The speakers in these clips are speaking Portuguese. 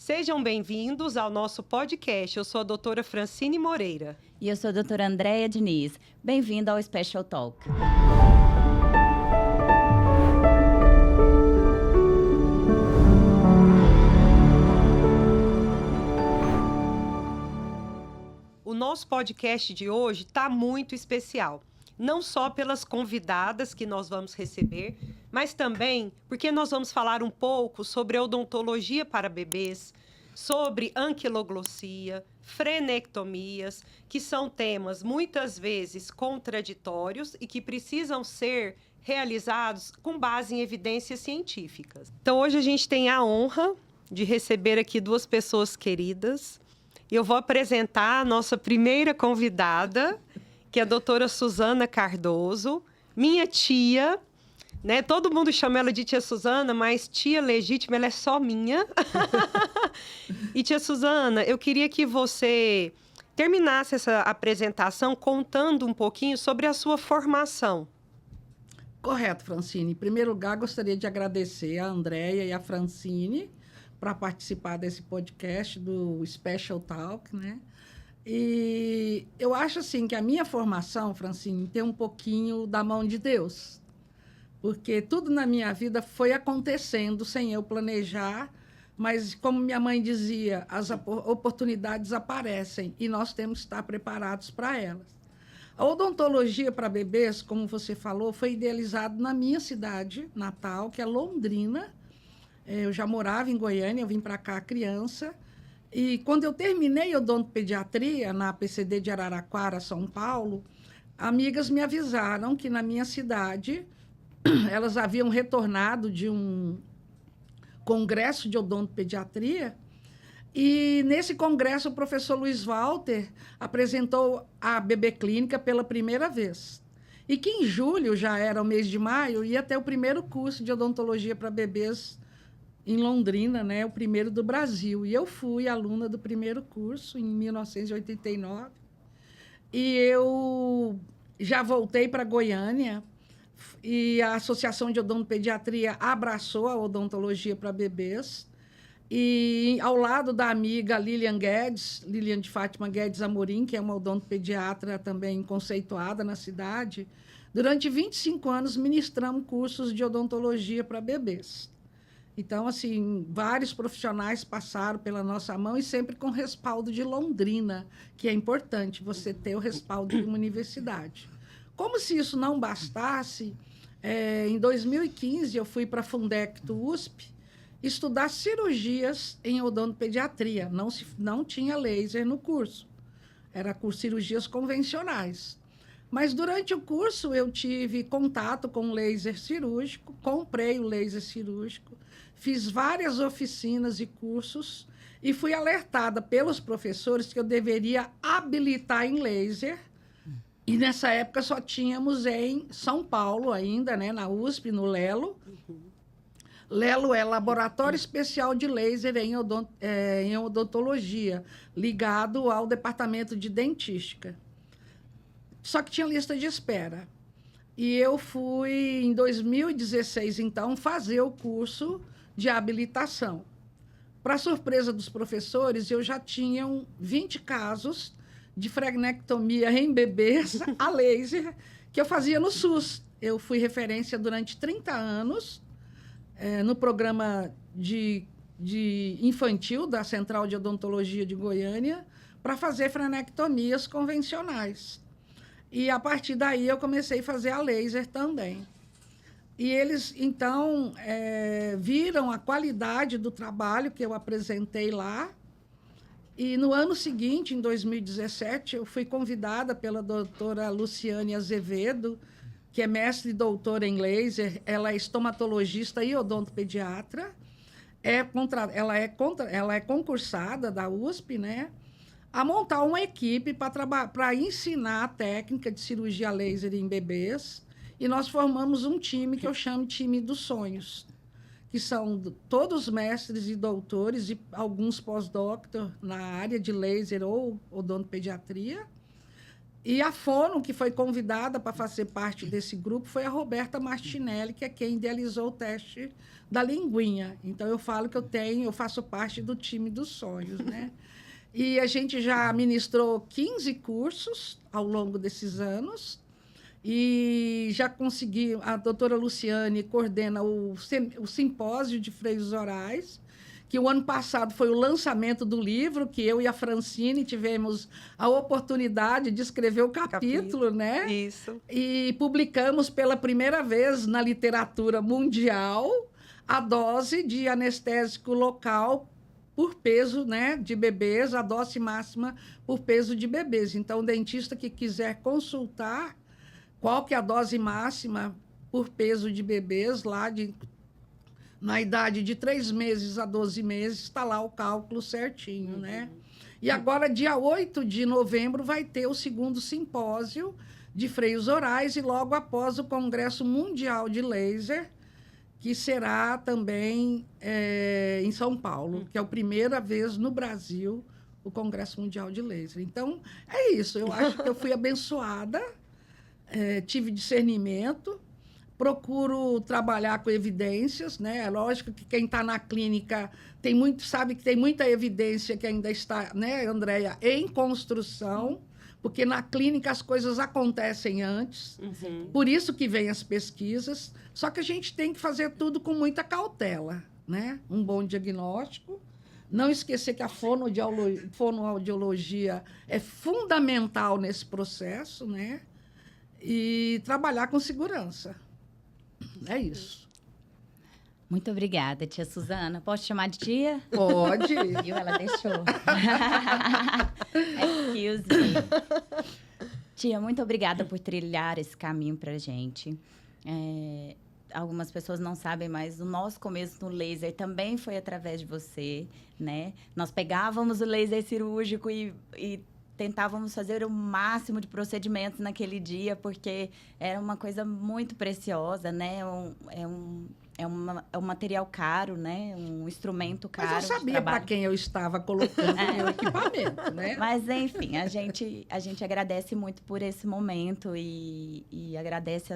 Sejam bem-vindos ao nosso podcast. Eu sou a doutora Francine Moreira. E eu sou a doutora Andréia Diniz. Bem-vindo ao Special Talk. O nosso podcast de hoje está muito especial. Não só pelas convidadas que nós vamos receber, mas também porque nós vamos falar um pouco sobre odontologia para bebês, sobre anquiloglossia, frenectomias, que são temas muitas vezes contraditórios e que precisam ser realizados com base em evidências científicas. Então, hoje a gente tem a honra de receber aqui duas pessoas queridas. Eu vou apresentar a nossa primeira convidada, que é a doutora Suzana Cardoso, minha tia, né? Todo mundo chama ela de tia Suzana, mas tia legítima, ela é só minha. E tia Suzana, eu queria que você terminasse essa apresentação contando um pouquinho sobre a sua formação. Correto, Francine. Em primeiro lugar, gostaria de agradecer a Andréia e a Francine para participar desse podcast do Special Talk, né? E eu acho, assim, que a minha formação, Francine, tem um pouquinho da mão de Deus. Porque tudo na minha vida foi acontecendo sem eu planejar, mas, como minha mãe dizia, as oportunidades aparecem e nós temos que estar preparados para elas. A odontologia para bebês, como você falou, foi idealizado na minha cidade natal, que é Londrina. Eu já morava em Goiânia, eu vim para cá criança. E quando eu terminei odontopediatria na PCD de Araraquara, São Paulo, amigas me avisaram que na minha cidade elas haviam retornado de um congresso de odontopediatria e nesse congresso o professor Luiz Walter apresentou a bebê clínica pela primeira vez. E que em julho, já era o mês de maio, ia ter o primeiro curso de odontologia para bebês em Londrina, né? O primeiro do Brasil. E eu fui aluna do primeiro curso em 1989. E eu já voltei para Goiânia e a Associação de Odontopediatria abraçou a odontologia para bebês. E ao lado da amiga Lilian de Fátima Guedes Amorim, que é uma odontopediatra também conceituada na cidade, durante 25 anos ministramos cursos de odontologia para bebês. Então, assim, vários profissionais passaram pela nossa mão e sempre com respaldo de Londrina, que é importante você ter o respaldo de uma universidade. Como se isso não bastasse, em 2015 eu fui para a Fundecto USP estudar cirurgias em odontopediatria. Não tinha laser no curso, era curso de cirurgias convencionais. Mas durante o curso eu tive contato com o laser cirúrgico, comprei o laser cirúrgico, fiz várias oficinas e cursos e fui alertada pelos professores que eu deveria habilitar em laser. E nessa época só tínhamos em São Paulo ainda, né, na USP, no Lelo. Lelo é Laboratório Especial de Laser em Odontologia, ligado ao Departamento de Dentística. Só que tinha lista de espera. E eu fui, em 2016, então, fazer o curso de habilitação. Para surpresa dos professores, eu já tinha 20 casos de frenectomia em bebês a laser que eu fazia no SUS. Eu fui referência durante 30 anos no programa de infantil da Central de Odontologia de Goiânia para fazer frenectomias convencionais. E, a partir daí, eu comecei a fazer a laser também. E eles, então, viram a qualidade do trabalho que eu apresentei lá. E, no ano seguinte, em 2017, eu fui convidada pela doutora Luciane Azevedo, que é mestre e doutora em laser. Ela é estomatologista e odontopediatra. Ela é concursada da USP, né? A montar uma equipe para ensinar a técnica de cirurgia laser em bebês. E nós formamos um time que eu chamo de time dos sonhos, que são todos mestres e doutores e alguns pós-doutor na área de laser ou odontopediatria. E a fono, que foi convidada para fazer parte desse grupo, foi a Roberta Martinelli, que é quem idealizou o teste da linguinha. Então, eu falo que eu faço parte do time dos sonhos, né? E a gente já ministrou 15 cursos ao longo desses anos e já consegui... A doutora Luciane coordena o simpósio de freios orais, que o ano passado foi o lançamento do livro, que eu e a Francine tivemos a oportunidade de escrever o capítulo, né? Isso. E publicamos pela primeira vez na literatura mundial a dose de anestésico local por peso, né, de bebês, a dose máxima por peso de bebês. Então, o dentista que quiser consultar qual que é a dose máxima por peso de bebês, na idade de 3 meses a 12 meses, está lá o cálculo certinho, né? E agora, dia 8 de novembro, vai ter o segundo simpósio de freios orais e logo após o Congresso Mundial de Laser, que será também em São Paulo, que é a primeira vez no Brasil o Congresso Mundial de Laser. Então, é isso. Eu acho que eu fui abençoada, tive discernimento, procuro trabalhar com evidências, né? É lógico que quem está na clínica sabe que tem muita evidência que ainda está, né, Andréia, em construção, porque na clínica as coisas acontecem antes, por isso que vem as pesquisas, só que a gente tem que fazer tudo com muita cautela, né? Um bom diagnóstico, não esquecer que a fonoaudiologia é fundamental nesse processo, né? E trabalhar com segurança. É isso. Muito obrigada, tia Suzana. Posso chamar de tia? Pode. Viu? Ela deixou. Excuse me. Tia, muito obrigada por trilhar esse caminho pra gente. Algumas pessoas não sabem, mas o nosso começo no laser também foi através de você, né? Nós pegávamos o laser cirúrgico e tentávamos fazer o máximo de procedimentos naquele dia, porque era uma coisa muito preciosa, né? É um material caro, né? Um instrumento caro. Mas eu sabia para quem eu estava colocando o meu equipamento, né? Mas, enfim, a gente agradece muito por esse momento e agradece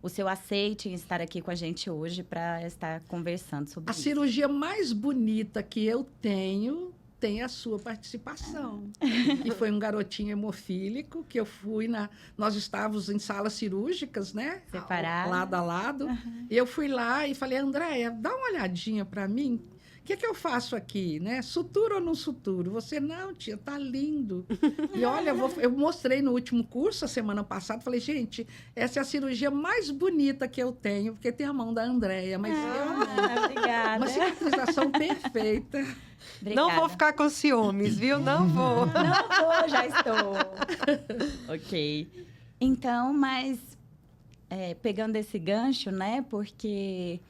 o seu aceite em estar aqui com a gente hoje para estar conversando sobre isso. A cirurgia mais bonita que eu tenho tem a sua participação, que foi um garotinho hemofílico, que eu fui nós estávamos em salas cirúrgicas, né? Separadas. Lado a lado. E eu fui lá e falei, Andréia, dá uma olhadinha para mim. O que eu faço aqui, né? Suturo ou não suturo? Você, não, tia, tá lindo. E olha, eu mostrei no último curso, a semana passada, falei, gente, essa é a cirurgia mais bonita que eu tenho, porque tem a mão da Andréia, mas obrigada. Uma cicatrização perfeita. Obrigada. Não vou ficar com ciúmes, viu? Não vou. Não vou, já estou. Ok. Então, mas pegando esse gancho, né? Porque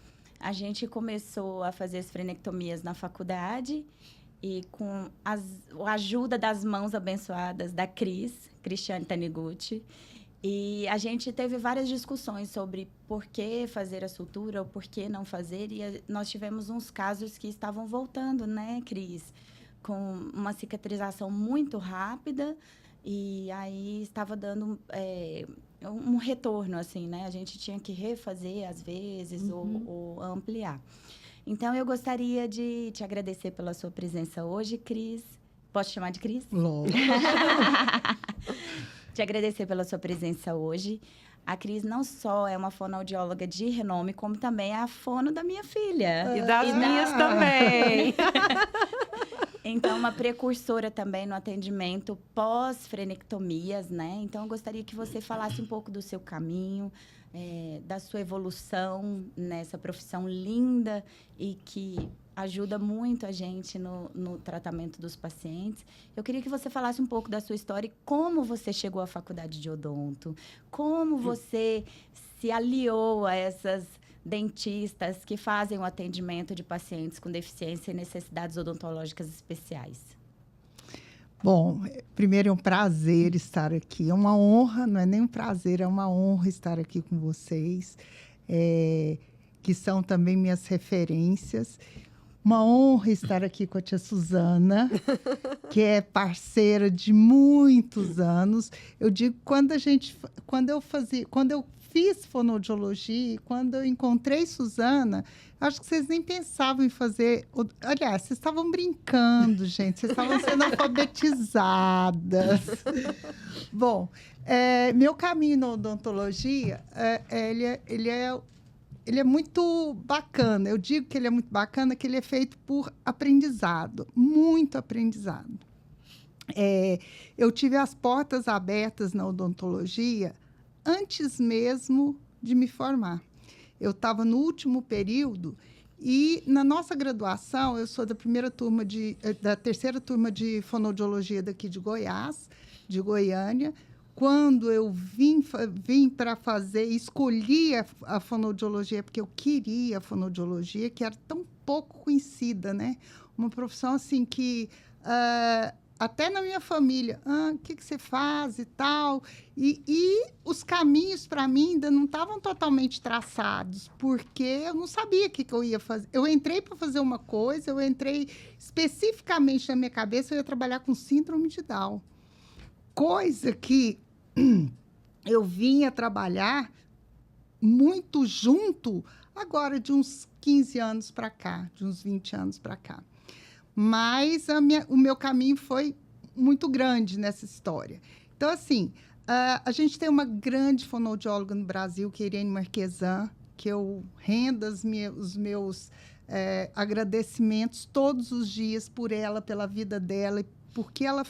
a gente começou a fazer as frenectomias na faculdade e com a ajuda das mãos abençoadas da Cristiane Taniguchi. E a gente teve várias discussões sobre por que fazer a sutura ou por que não fazer. E nós tivemos uns casos que estavam voltando, né, Cris? Com uma cicatrização muito rápida e aí estava dando um retorno, assim, né? A gente tinha que refazer às vezes ou ampliar. Então, eu gostaria de te agradecer pela sua presença hoje, Cris. Posso te chamar de Cris? Lógico. Te agradecer pela sua presença hoje. A Cris não só é uma fonoaudióloga de renome, como também é a fono da minha filha. E das minhas também. Então, uma precursora também no atendimento pós-frenectomias, né? Então, eu gostaria que você falasse um pouco do seu caminho, da sua evolução nessa profissão linda e que ajuda muito a gente no tratamento dos pacientes. Eu queria que você falasse um pouco da sua história e como você chegou à faculdade de odonto, como você se aliou a essas dentistas que fazem o atendimento de pacientes com deficiência e necessidades odontológicas especiais. Bom, primeiro é um prazer estar aqui, é uma honra, não é nem um prazer, é uma honra estar aqui com vocês, que são também minhas referências. Uma honra estar aqui com a tia Suzana, que é parceira de muitos anos. Eu digo, quando eu fiz fonoaudiologia, quando eu encontrei Suzana, acho que vocês nem pensavam em fazer... Aliás, vocês estavam brincando, gente. Vocês estavam sendo alfabetizadas. Bom, meu caminho na odontologia, ele é muito bacana. Eu digo que ele é muito bacana, que ele é feito por aprendizado, muito aprendizado. Eu tive as portas abertas na odontologia antes mesmo de me formar. Eu estava no último período e, na nossa graduação, eu sou da terceira turma de fonoaudiologia daqui de Goiás, de Goiânia. Quando eu vim para escolhi a fonoaudiologia, porque eu queria a fonoaudiologia, que era tão pouco conhecida, né? Uma profissão assim que, até na minha família, o que você faz e tal? E os caminhos, para mim, ainda não estavam totalmente traçados, porque eu não sabia o que eu ia fazer. Eu entrei para fazer uma coisa, eu entrei especificamente na minha cabeça, eu ia trabalhar com síndrome de Down. Coisa que eu vinha trabalhar muito junto agora de uns 15 anos para cá, de uns 20 anos para cá. Mas o meu caminho foi muito grande nessa história. Então, assim, a gente tem uma grande fonoaudióloga no Brasil, que é Irene Marquesan, que eu rendo os meus agradecimentos todos os dias por ela, pela vida dela, o que ela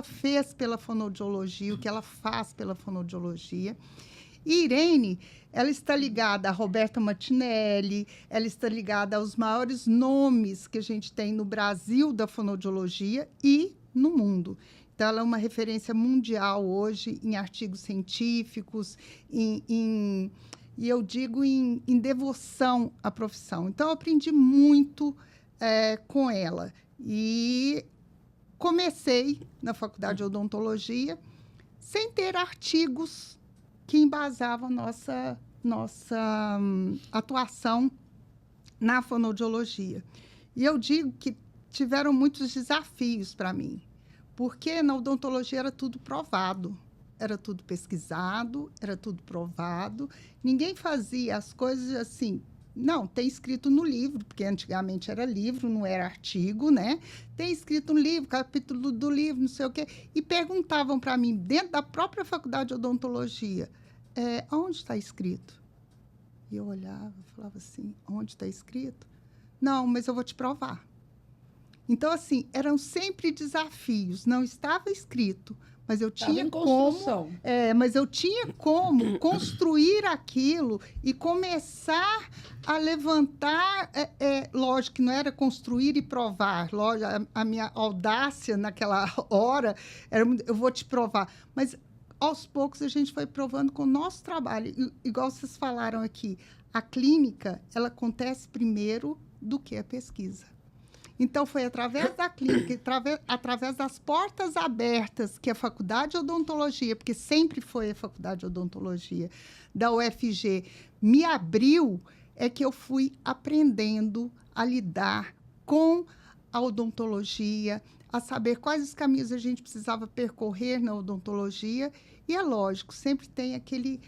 fez pela fonoaudiologia, o que ela faz pela fonoaudiologia. E Irene, ela está ligada a Roberta Martinelli, ela está ligada aos maiores nomes que a gente tem no Brasil da fonoaudiologia e no mundo. Então, ela é uma referência mundial hoje em artigos científicos, e eu digo em devoção à profissão. Então, eu aprendi muito com ela. E comecei na faculdade de odontologia sem ter artigos que embasavam nossa atuação na fonoaudiologia. E eu digo que tiveram muitos desafios para mim, porque na odontologia era tudo provado, era tudo pesquisado, era tudo provado. Ninguém fazia as coisas assim... Não, tem escrito no livro, porque antigamente era livro, não era artigo, né? Tem escrito no livro, capítulo do livro, não sei o quê. E perguntavam para mim, dentro da própria faculdade de odontologia, onde está escrito? E eu olhava e falava assim, onde está escrito? Não, mas eu vou te provar. Então, assim, eram sempre desafios. Não estava escrito, mas eu tinha como construir aquilo e começar a levantar. Lógico que não era construir e provar. Lógico, a minha audácia naquela hora era, eu vou te provar. Mas, aos poucos, a gente foi provando com o nosso trabalho. Igual vocês falaram aqui, a clínica, ela acontece primeiro do que a pesquisa. Então, foi através da clínica, através das portas abertas que a Faculdade de Odontologia, porque sempre foi a Faculdade de Odontologia da UFG, me abriu, é que eu fui aprendendo a lidar com a odontologia, a saber quais os caminhos a gente precisava percorrer na odontologia. E é lógico, sempre tem aquele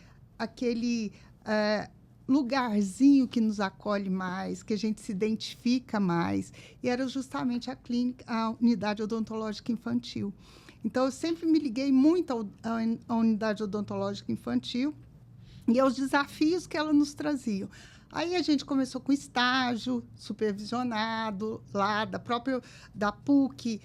lugarzinho que nos acolhe mais, que a gente se identifica mais, e era justamente a clínica, a unidade odontológica infantil. Então, eu sempre me liguei muito à unidade odontológica infantil e aos desafios que ela nos trazia. Aí a gente começou com estágio supervisionado lá da PUC,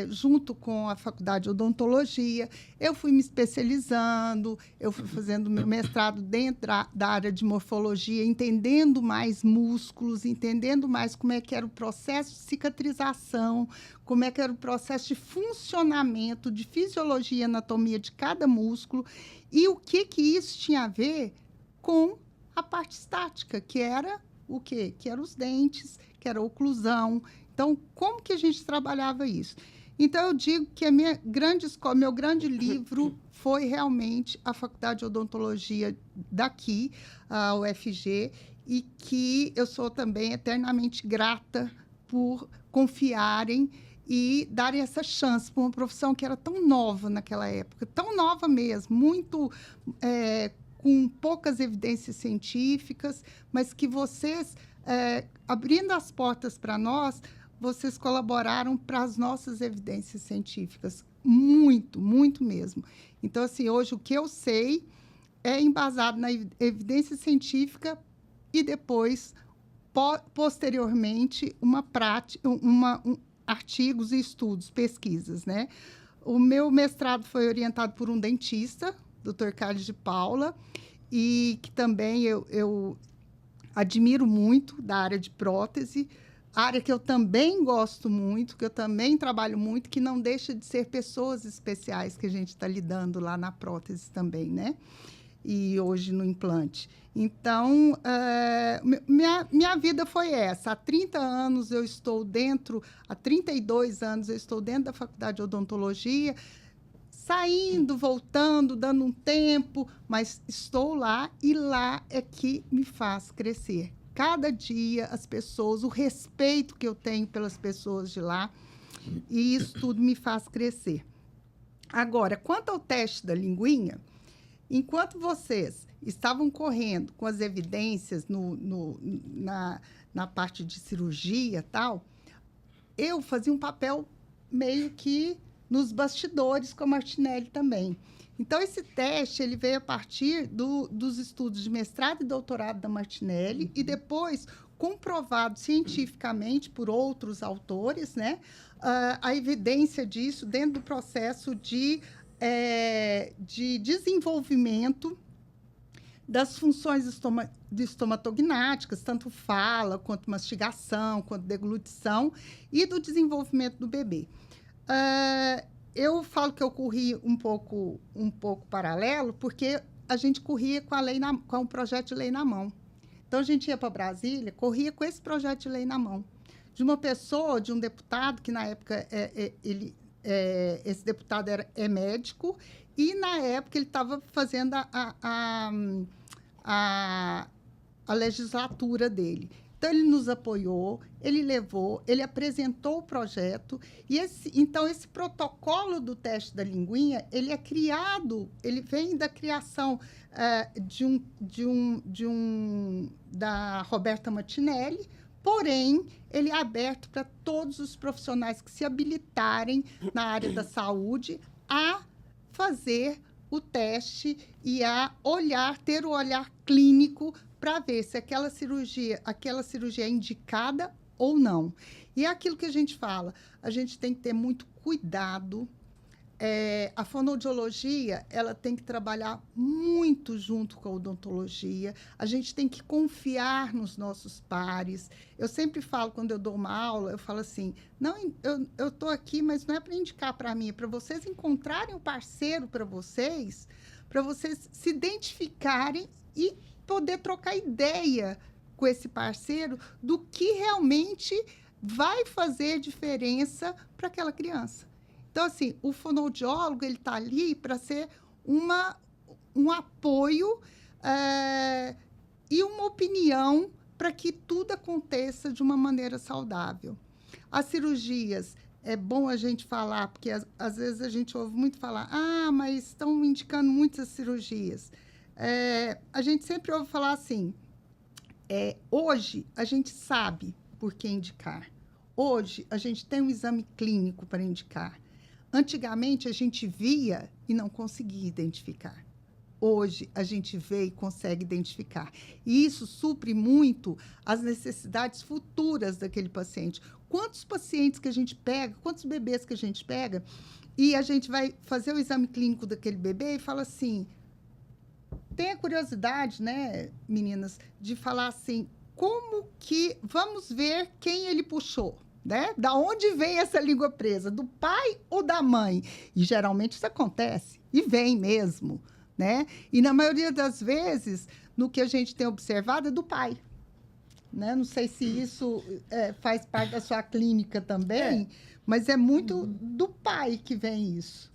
junto com a Faculdade de Odontologia. Eu fui me especializando, eu fui fazendo meu mestrado dentro da área de morfologia, entendendo mais músculos, entendendo mais como é que era o processo de cicatrização, como é que era o processo de funcionamento, de fisiologia e anatomia de cada músculo, e o que isso tinha a ver com a parte estática, que era o quê? Que eram os dentes, que era a oclusão. Então, como que a gente trabalhava isso? Então, eu digo que a minha grande escola, meu grande livro foi realmente a Faculdade de Odontologia daqui, a UFG, e que eu sou também eternamente grata por confiarem e darem essa chance para uma profissão que era tão nova naquela época, tão nova mesmo, muito com poucas evidências científicas, mas que vocês, abrindo as portas para nós, vocês colaboraram para as nossas evidências científicas. Muito, muito mesmo. Então, assim, hoje o que eu sei é embasado na evidência científica e depois, posteriormente, uma prática, artigos e estudos, pesquisas, né? O meu mestrado foi orientado por um dentista, Dr. Carlos de Paula, e que também eu admiro muito da área de prótese, área que eu também gosto muito, que eu também trabalho muito, que não deixa de ser pessoas especiais que a gente está lidando lá na prótese também, né? E hoje no implante. Então, minha vida foi essa. Há 30 anos eu estou dentro, há 32 anos eu estou dentro da Faculdade de Odontologia, saindo, voltando, dando um tempo, mas estou lá e lá é que me faz crescer. Cada dia as pessoas, o respeito que eu tenho pelas pessoas de lá, e isso tudo me faz crescer. Agora, quanto ao teste da linguinha, enquanto vocês estavam correndo com as evidências na parte de cirurgia e tal, eu fazia um papel meio que nos bastidores com a Martinelli também. Então, esse teste ele veio a partir dos estudos de mestrado e doutorado da Martinelli e depois comprovado cientificamente por outros autores, né, a evidência disso dentro do processo de desenvolvimento das funções estomatognáticas, tanto fala, quanto mastigação, quanto deglutição, e do desenvolvimento do bebê. Eu falo que eu corri um pouco paralelo, porque a gente corria com o projeto de lei na mão. Então, a gente ia para Brasília, corria com esse projeto de lei na mão. De uma pessoa, de um deputado, que na época esse deputado é médico, e na época ele estava fazendo a legislatura dele. Então, ele nos apoiou, ele levou, ele apresentou o projeto. Então, esse protocolo do teste da linguinha, ele é criado, ele vem da criação da Roberta Martinelli, porém, ele é aberto para todos os profissionais que se habilitarem na área da saúde a fazer o teste e a ter o olhar clínico para ver se aquela cirurgia é indicada ou não. E é aquilo que a gente fala, a gente tem que ter muito cuidado. A fonoaudiologia, ela tem que trabalhar muito junto com a odontologia, a gente tem que confiar nos nossos pares. Eu sempre falo, quando eu dou uma aula, eu falo assim, não, eu estou aqui, mas não é para indicar para mim, é para vocês encontrarem um parceiro para vocês se identificarem e poder trocar ideia com esse parceiro do que realmente vai fazer diferença para aquela criança. Então, assim, o fonoaudiólogo ele está ali para ser um apoio e uma opinião para que tudo aconteça de uma maneira saudável. As cirurgias, é bom a gente falar, porque às vezes a gente ouve muito falar, mas estão indicando muitas cirurgias. A gente sempre ouve falar assim, hoje a gente sabe por que indicar. Hoje a gente tem um exame clínico para indicar. Antigamente, a gente via e não conseguia identificar. Hoje, a gente vê e consegue identificar. E isso supre muito as necessidades futuras daquele paciente. Quantos pacientes que a gente pega, quantos bebês que a gente pega, e a gente vai fazer o exame clínico daquele bebê e fala assim, tem a curiosidade, né, meninas, de falar assim, vamos ver quem ele puxou. Né? Da onde vem essa língua presa? Do pai ou da mãe? E geralmente isso acontece, e vem mesmo, né? E na maioria das vezes, no que a gente tem observado, é do pai. Né? Não sei se isso faz parte da sua clínica também, mas é muito do pai que vem isso.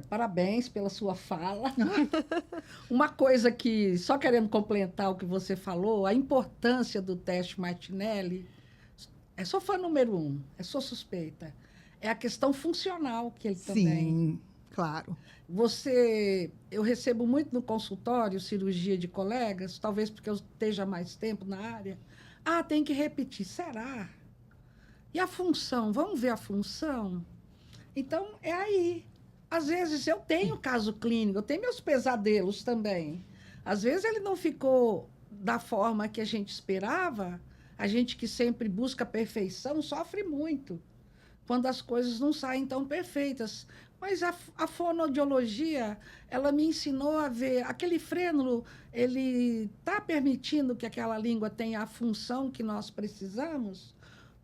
Parabéns pela sua fala. Uma coisa que, só querendo complementar o que você falou, a importância do teste Martinelli, sou fã número 1, sou suspeita. É a questão funcional que ele também... Sim, claro. Eu recebo muito no consultório cirurgia de colegas, talvez porque eu esteja mais tempo na área. Tem que repetir. Será? E a função? Vamos ver a função? Então, é aí. Às vezes, eu tenho caso clínico, eu tenho meus pesadelos também. Às vezes, ele não ficou da forma que a gente esperava. A gente que sempre busca perfeição sofre muito quando as coisas não saem tão perfeitas. Mas a fonoaudiologia, ela me ensinou a ver aquele frênulo, ele está permitindo que aquela língua tenha a função que nós precisamos?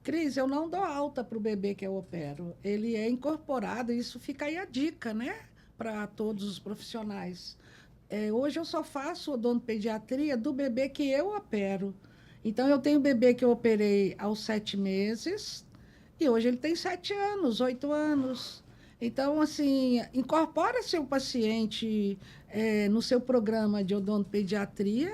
Cris, eu não dou alta para o bebê que eu opero. Ele é incorporado, isso fica aí a dica, né? Para todos os profissionais. Hoje eu só faço odontopediatria do bebê que eu opero. Então, eu tenho bebê que eu operei aos 7 meses, e hoje ele tem 7 anos, 8 anos. Então, assim, incorpora seu paciente no seu programa de odontopediatria,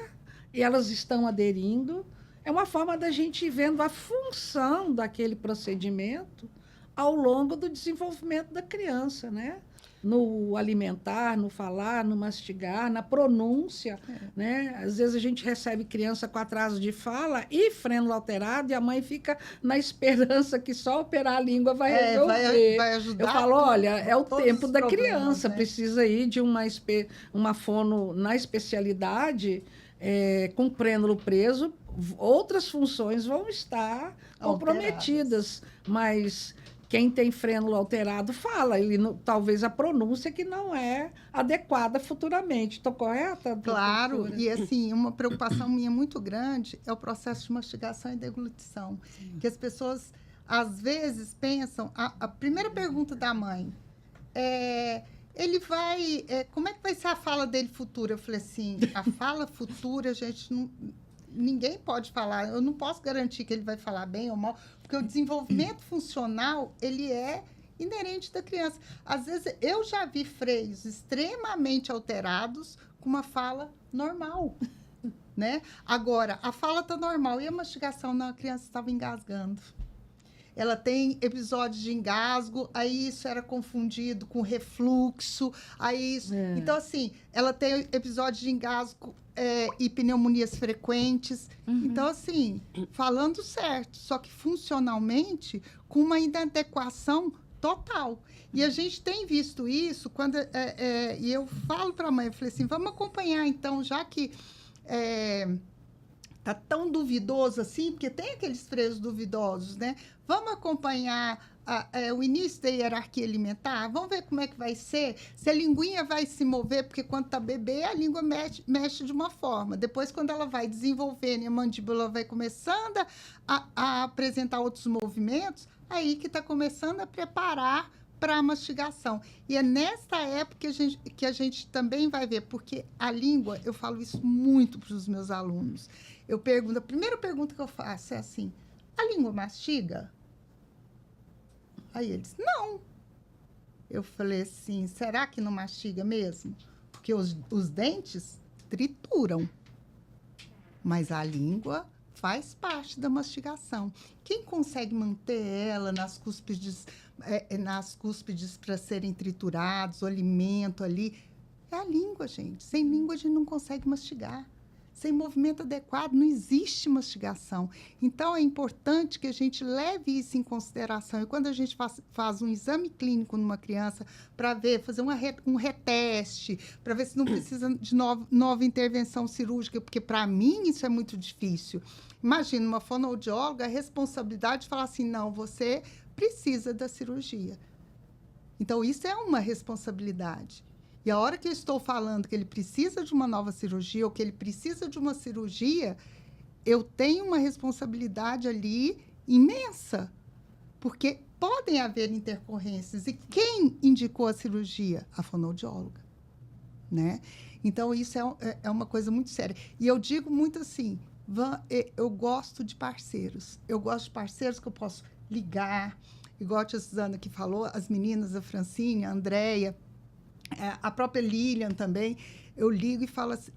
e elas estão aderindo. É uma forma da gente ir vendo a função daquele procedimento ao longo do desenvolvimento da criança, né? No alimentar, no falar, no mastigar, na pronúncia, né? Às vezes a gente recebe criança com atraso de fala e frênulo alterado, e a mãe fica na esperança que só operar a língua vai resolver. Vai ajudar. Eu falo, olha, é o tempo da criança, né? precisa ir de uma fono na especialidade, com frênulo preso, outras funções vão estar comprometidas, mas... Quem tem frênulo alterado fala, talvez a pronúncia que não é adequada futuramente. Estou correta? Claro, doutora? e assim, uma preocupação minha muito grande é o processo de mastigação e deglutição. Sim. Que as pessoas, às vezes, pensam... A primeira pergunta da mãe ele vai... como é que vai ser a fala dele futura? Eu falei assim, a fala futura, gente, ninguém pode falar. Eu não posso garantir que ele vai falar bem ou mal, porque o desenvolvimento funcional, ele é inerente da criança. Às vezes, eu já vi freios extremamente alterados com uma fala normal, né? Agora, a fala está normal e a mastigação, não, a criança estava engasgando. Ela tem episódios de engasgo, aí isso era confundido com refluxo, aí isso... Então, assim, ela tem episódios de engasgo e pneumonias frequentes. Uhum. Então, assim, falando certo, só que funcionalmente, com uma inadequação total. E a gente tem visto isso, quando e eu falo para a mãe, eu falei assim, vamos acompanhar, então, já que... Tá tão duvidoso assim, porque tem aqueles freios duvidosos, né? Vamos acompanhar o início da hierarquia alimentar? Vamos ver como é que vai ser? Se a linguinha vai se mover, porque quando tá bebê, a língua mexe de uma forma. Depois, quando ela vai desenvolvendo e a mandíbula vai começando a apresentar outros movimentos, aí que está começando a preparar para a mastigação. E é nessa época que a gente também vai ver, porque a língua, eu falo isso muito para os meus alunos. Eu pergunto, a primeira pergunta que eu faço é assim, a língua mastiga? Aí eles, não. Eu falei assim, será que não mastiga mesmo? Porque os dentes trituram, mas a língua faz parte da mastigação. Quem consegue manter ela nas cúspides para serem triturados, o alimento ali, é a língua, gente. Sem língua a gente não consegue mastigar. Sem movimento adequado, não existe mastigação. Então, é importante que a gente leve isso em consideração. E quando a gente faz um exame clínico numa criança, para ver, fazer um reteste, para ver se não precisa de nova intervenção cirúrgica, porque, para mim, isso é muito difícil. Imagina, uma fonoaudióloga, a responsabilidade de falar assim, não, você precisa da cirurgia. Então, isso é uma responsabilidade. E a hora que eu estou falando que ele precisa de uma nova cirurgia ou que ele precisa de uma cirurgia, eu tenho uma responsabilidade ali imensa, porque podem haver intercorrências. E quem indicou a cirurgia? A fonoaudióloga, né? Então, isso é uma coisa muito séria. E eu digo muito assim, eu gosto de parceiros. Eu gosto de parceiros que eu posso ligar, igual a tia Suzana que falou, as meninas, a Francine, a Andréia, a própria Lilian também, eu ligo e falo assim,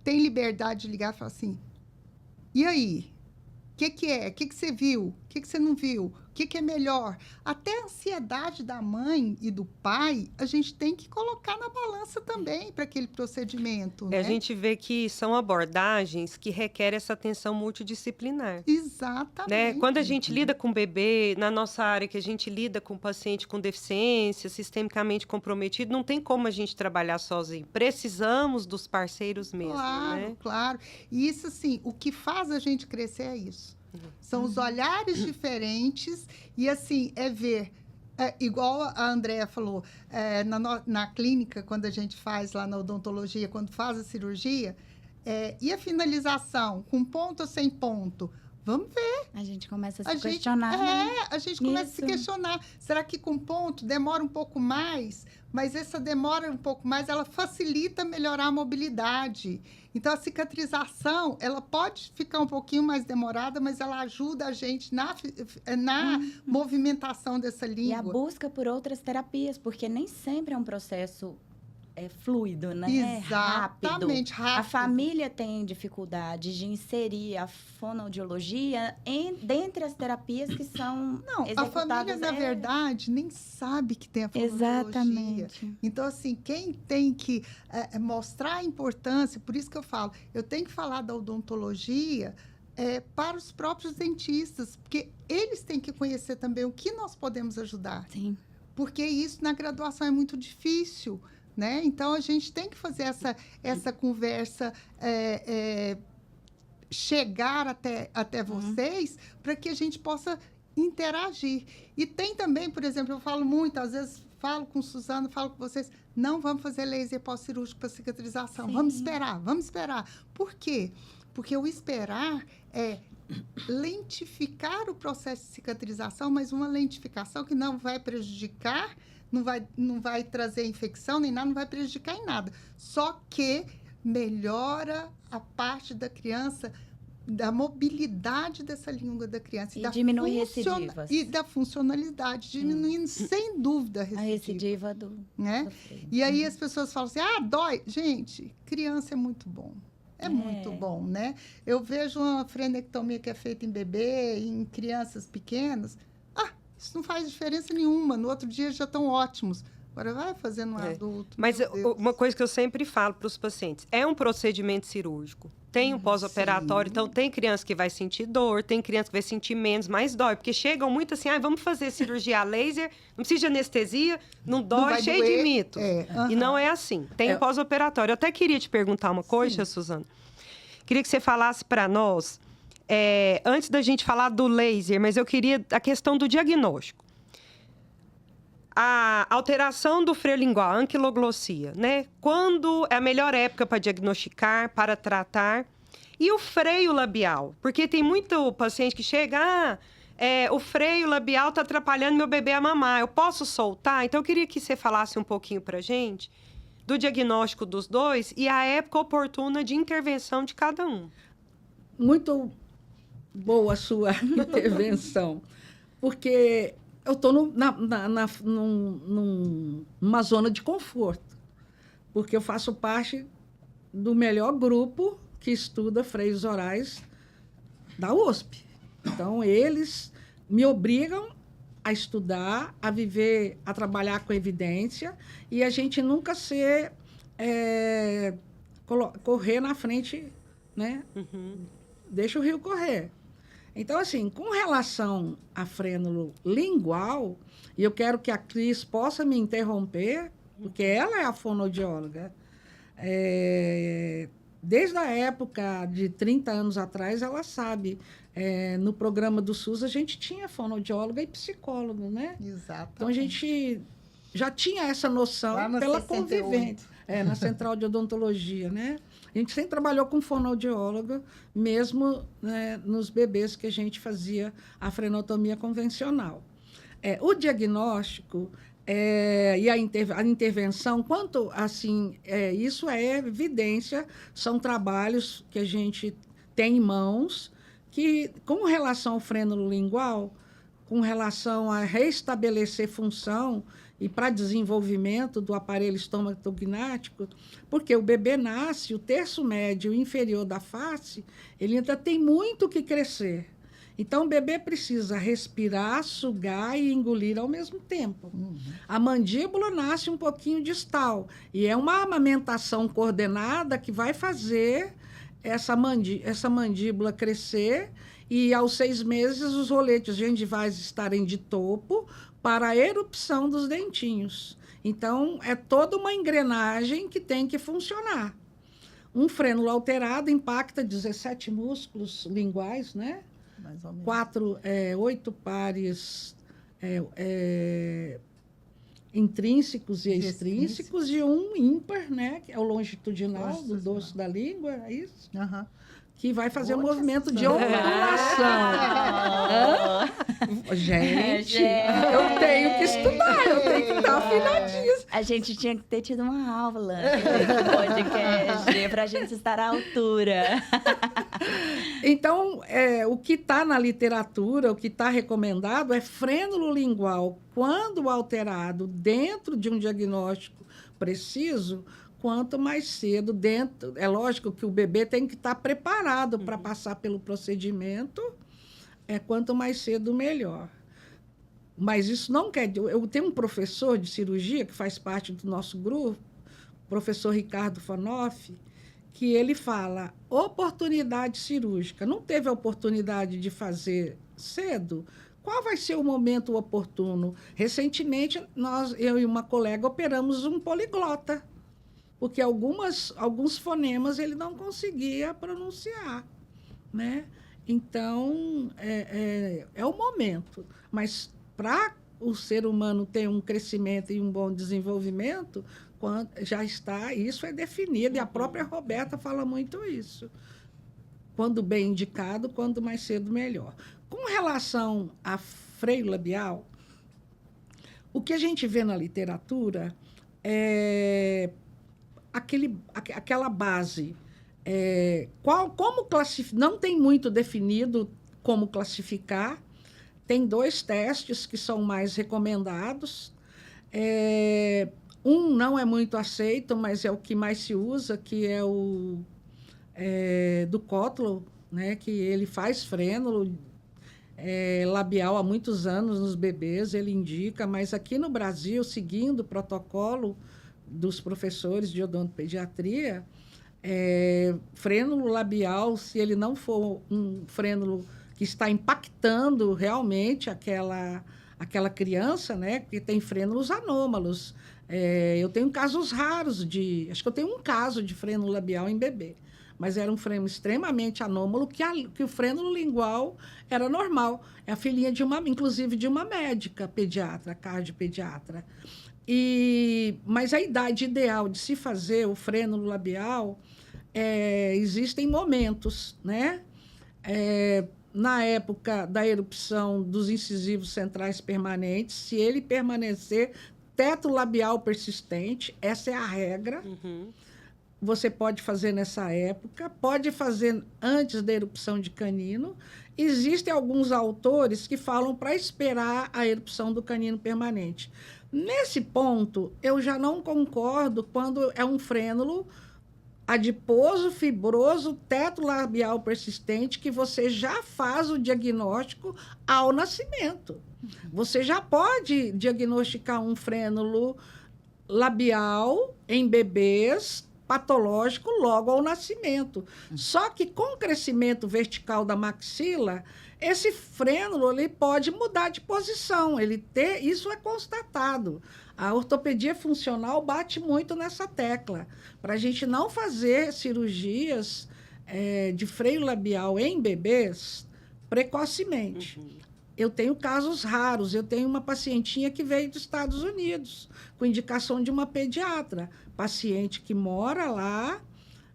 tem liberdade de ligar e falar assim, e aí? O que é? O que você viu? que você não viu? O que é melhor? Até a ansiedade da mãe e do pai, a gente tem que colocar na balança também para aquele procedimento. A gente vê que são abordagens que requerem essa atenção multidisciplinar. Exatamente. Né? Quando a gente lida com bebê, na nossa área, que a gente lida com paciente com deficiência, sistemicamente comprometido, não tem como a gente trabalhar sozinho. Precisamos dos parceiros mesmo, claro, né? Claro. E isso, assim, o que faz a gente crescer é isso. São os olhares diferentes e, assim, é ver... igual a Andréa falou, na clínica, quando a gente faz lá na odontologia, quando faz a cirurgia, e a finalização, com ponto ou sem ponto? Vamos ver. A gente começa a se questionar. A gente começa a se questionar. Será que com ponto demora um pouco mais? Mas essa demora um pouco mais, ela facilita melhorar a mobilidade. Então, a cicatrização, ela pode ficar um pouquinho mais demorada, mas ela ajuda a gente na movimentação dessa língua. E a busca por outras terapias, porque nem sempre é um processo fluido, né? Exatamente, rápido. A família tem dificuldade de inserir a fonoaudiologia dentre as terapias que são executadas. A família, na verdade, nem sabe que tem a fonoaudiologia. Exatamente. Então, assim, quem tem que mostrar a importância, por isso que eu falo, eu tenho que falar da odontologia para os próprios dentistas, porque eles têm que conhecer também o que nós podemos ajudar. Sim. Porque isso na graduação é muito difícil. Né? Então, a gente tem que fazer essa conversa chegar até vocês para que a gente possa interagir. E tem também, por exemplo, eu falo muito, às vezes falo com Suzana, falo com vocês, não vamos fazer laser pós-cirúrgico para cicatrização. Sim. Vamos esperar. Por quê? Porque o esperar é lentificar o processo de cicatrização, mas uma lentificação que não vai prejudicar, não vai trazer infecção nem nada, não vai prejudicar em nada. Só que melhora a parte da criança, da mobilidade dessa língua da criança. E diminui recidivas. E da funcionalidade, diminuindo, sem dúvida, a recidiva do E aí as pessoas falam assim, dói. Gente, criança é muito bom. É muito bom, né? Eu vejo uma frenectomia que é feita em bebê, em crianças pequenas. Isso não faz diferença nenhuma. No outro dia já estão ótimos. Agora vai fazendo um adulto. Mas uma coisa que eu sempre falo para os pacientes, é um procedimento cirúrgico. Tem um pós-operatório, então tem criança que vai sentir dor, tem criança que vai sentir menos, mas dói. Porque chegam muito assim, vamos fazer cirurgia a laser, não precisa de anestesia, não dói, cheio de mitos. E não é assim. Tem um pós-operatório. Eu até queria te perguntar uma coisa, Suzana. Queria que você falasse para nós... antes da gente falar do laser, mas eu queria a questão do diagnóstico. A alteração do freio lingual, a anquiloglossia, né? Quando é a melhor época para diagnosticar, para tratar? E o freio labial? Porque tem muito paciente que chega, o freio labial está atrapalhando meu bebê a mamar, eu posso soltar? Então, eu queria que você falasse um pouquinho para a gente do diagnóstico dos dois e a época oportuna de intervenção de cada um. Muito boa a sua intervenção, porque eu estou numa zona de conforto, porque eu faço parte do melhor grupo que estuda freios orais da USP. Então, eles me obrigam a estudar, a viver, a trabalhar com evidência e a gente nunca correr na frente, né? Deixa o rio correr. Então, assim, com relação a frênulo lingual, e eu quero que a Cris possa me interromper, porque ela é a fonoaudióloga. Desde a época de 30 anos atrás, ela sabe. No programa do SUS, a gente tinha fonoaudióloga e psicólogo, né? Exato. Então, a gente já tinha essa noção pela convivência. Na Central de Odontologia, né? A gente sempre trabalhou com fonoaudióloga, mesmo, né, nos bebês que a gente fazia a frenotomia convencional. O diagnóstico e a intervenção, quanto assim, isso é evidência, são trabalhos que a gente tem em mãos, que, com relação ao frênulo lingual, com relação a restabelecer função e para desenvolvimento do aparelho estomatognático, porque o bebê nasce, o terço médio inferior da face, ele ainda tem muito que crescer. Então, o bebê precisa respirar, sugar e engolir ao mesmo tempo. A mandíbula nasce um pouquinho distal. E é uma amamentação coordenada que vai fazer essa mandíbula crescer e, aos 6 meses, os roletes gengivais estarem de topo para a erupção dos dentinhos. Então, é toda uma engrenagem que tem que funcionar. Um frênulo alterado impacta 17 músculos linguais, né? Mais ou menos. 8 pares intrínsecos e extrínsecos e um ímpar, né? Que é o longitudinal do dorso da língua, é isso? Aham. Que vai fazer Boa um movimento de questão. ondulação. Gente, eu tenho que estudar, eu tenho que estar afinadinha. A gente tinha que ter tido uma aula no podcast para a gente estar à altura. Então, o que está na literatura, o que está recomendado é frênulo lingual, quando alterado dentro de um diagnóstico preciso, quanto mais cedo dentro. É lógico que o bebê tem que estar preparado para passar pelo procedimento, quanto mais cedo, melhor. Mas isso não quer dizer... Eu tenho um professor de cirurgia que faz parte do nosso grupo, o professor Ricardo Fanoff, que ele fala oportunidade cirúrgica. Não teve a oportunidade de fazer cedo? Qual vai ser o momento oportuno? Recentemente, eu e uma colega operamos um poliglota, porque alguns fonemas ele não conseguia pronunciar, né? Então, é o momento. Mas para o ser humano ter um crescimento e um bom desenvolvimento, já está, isso é definido, e a própria Roberta fala muito isso. Quando bem indicado, quanto mais cedo, melhor. Com relação a freio labial, o que a gente vê na literatura é aquela base. Como classificar? Não tem muito definido como classificar. Tem 2 testes que são mais recomendados. Um não é muito aceito, mas é o que mais se usa, que é o do Kotlow, né? Que ele faz frênulo labial há muitos anos nos bebês, ele indica, mas aqui no Brasil, seguindo o protocolo dos professores de odontopediatria, frênulo labial, se ele não for um frênulo que está impactando realmente aquela criança, né? Porque tem frênulos anômalos. Eu tenho casos raros acho que eu tenho um caso de frênulo labial em bebê, mas era um frênulo extremamente anômalo, que o frênulo lingual era normal. É a filhinha inclusive de uma médica pediatra, cardiopediatra. Mas a idade ideal de se fazer o frênulo labial, existem momentos, né? Na época da erupção dos incisivos centrais permanentes, se ele permanecer teto labial persistente, essa é a regra. Você pode fazer nessa época, pode fazer antes da erupção de canino. Existem alguns autores que falam para esperar a erupção do canino permanente. Nesse ponto, eu já não concordo quando é um frênulo adiposo, fibroso, teto labial persistente, que você já faz o diagnóstico ao nascimento. Você já pode diagnosticar um frênulo labial em bebês patológico logo ao nascimento. Só que com o crescimento vertical da maxila, esse frênulo ele pode mudar de posição. Isso é constatado. A ortopedia funcional bate muito nessa tecla, para a gente não fazer cirurgias de freio labial em bebês precocemente. Eu tenho casos raros. Eu tenho uma pacientinha que veio dos Estados Unidos, com indicação de uma pediatra, paciente que mora lá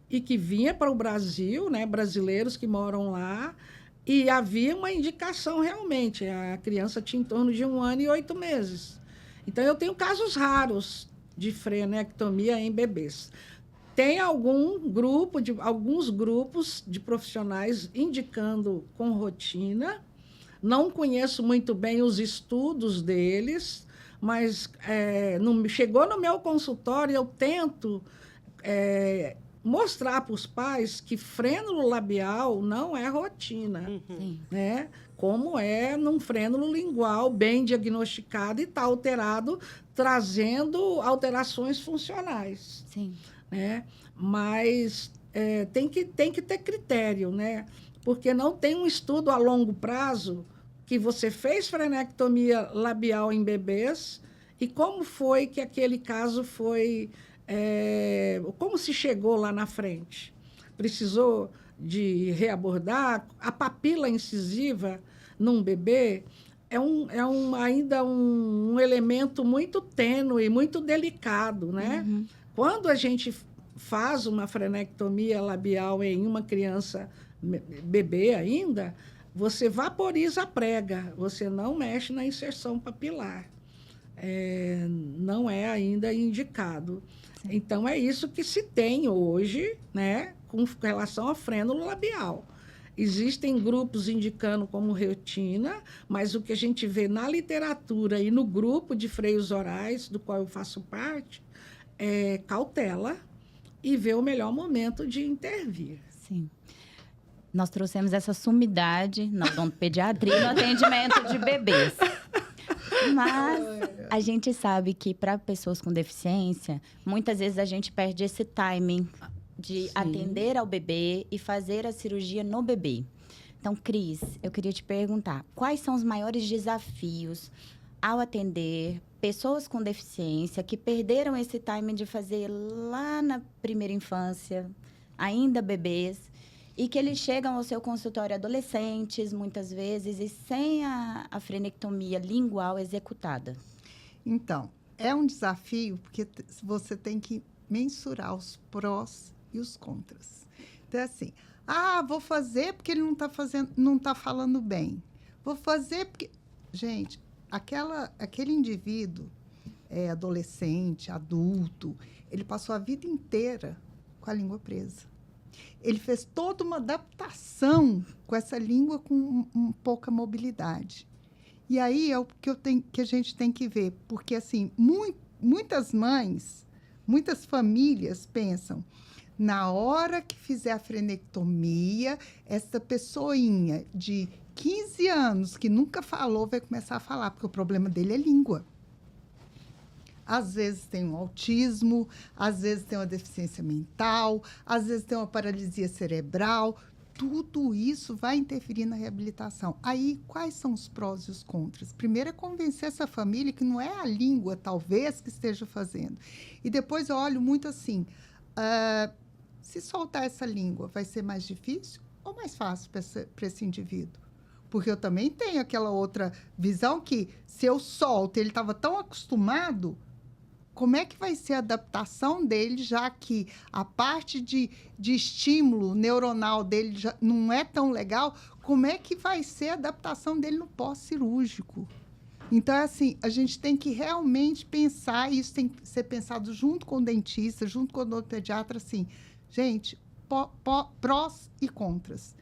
e que vinha para o Brasil, né, brasileiros que moram lá, e havia uma indicação realmente. A criança tinha em torno de 1 ano e 8 meses. Então, eu tenho casos raros de frenectomia em bebês. Tem alguns grupos de profissionais indicando com rotina. Não conheço muito bem os estudos deles, mas chegou no meu consultório, eu tento mostrar para os pais que frênulo labial não é rotina, Sim. né? Como é num frênulo lingual bem diagnosticado e está alterado, trazendo alterações funcionais, Sim. né? Mas tem que ter critério, né? Porque não tem um estudo a longo prazo que você fez frenectomia labial em bebês e como foi que aquele caso foi... como se chegou lá na frente? Precisou de reabordar? A papila incisiva num bebê ainda um elemento muito tênue, muito delicado, né? Uhum. Quando a gente faz uma frenectomia labial em uma criança bebê ainda, você vaporiza a prega, você não mexe na inserção papilar. Não é ainda indicado. Sim. Então, é isso que se tem hoje, né, com relação ao frênulo labial. Existem grupos indicando como rotina, mas o que a gente vê na literatura e no grupo de freios orais, do qual eu faço parte, é cautela e ver o melhor momento de intervir. Sim. Nós trouxemos essa sumidade na odontopediatria no atendimento de bebês. Mas a gente sabe que para pessoas com deficiência, muitas vezes a gente perde esse timing de Sim. atender ao bebê e fazer a cirurgia no bebê. Então, Cris, eu queria te perguntar, quais são os maiores desafios ao atender pessoas com deficiência que perderam esse timing de fazer lá na primeira infância, ainda bebês, e que eles chegam ao seu consultório adolescentes, muitas vezes, e sem a frenectomia lingual executada? Então, é um desafio, porque você tem que mensurar os prós e os contras. Então, assim, vou fazer porque ele não está falando bem. Vou fazer porque... Gente, aquele indivíduo, adolescente, adulto, ele passou a vida inteira com a língua presa. Ele fez toda uma adaptação com essa língua com pouca mobilidade. E aí é o que a gente tem que ver, porque assim, muitas mães, muitas famílias pensam, na hora que fizer a frenectomia, essa pessoinha de 15 anos que nunca falou vai começar a falar, porque o problema dele é língua. Às vezes tem um autismo, às vezes tem uma deficiência mental, às vezes tem uma paralisia cerebral. Tudo isso vai interferir na reabilitação. Aí, quais são os prós e os contras? Primeiro é convencer essa família que não é a língua, talvez, que esteja fazendo. E depois eu olho muito assim, se soltar essa língua, vai ser mais difícil ou mais fácil para esse indivíduo? Porque eu também tenho aquela outra visão que, se eu solto, ele estava tão acostumado... Como é que vai ser a adaptação dele, já que a parte de estímulo neuronal dele já não é tão legal? Como é que vai ser a adaptação dele no pós-cirúrgico? Então, assim, a gente tem que realmente pensar, e isso tem que ser pensado junto com o dentista, junto com o odontopediatra, assim, gente, prós e contras.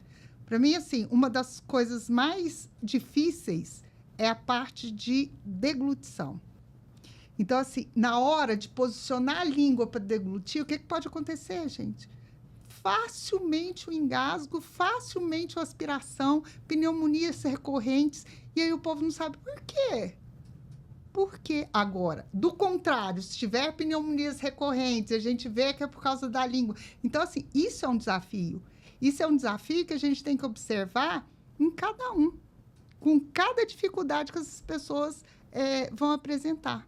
Para mim, assim, uma das coisas mais difíceis é a parte de deglutição. Então, assim, na hora de posicionar a língua para deglutir, o que pode acontecer, gente? Facilmente o engasgo, facilmente a aspiração, pneumonias recorrentes, e aí o povo não sabe por quê. Por quê? Agora, do contrário, se tiver pneumonias recorrentes, a gente vê que é por causa da língua. Então, assim, isso é um desafio. Isso é um desafio que a gente tem que observar em cada um, com cada dificuldade que essas pessoas vão apresentar.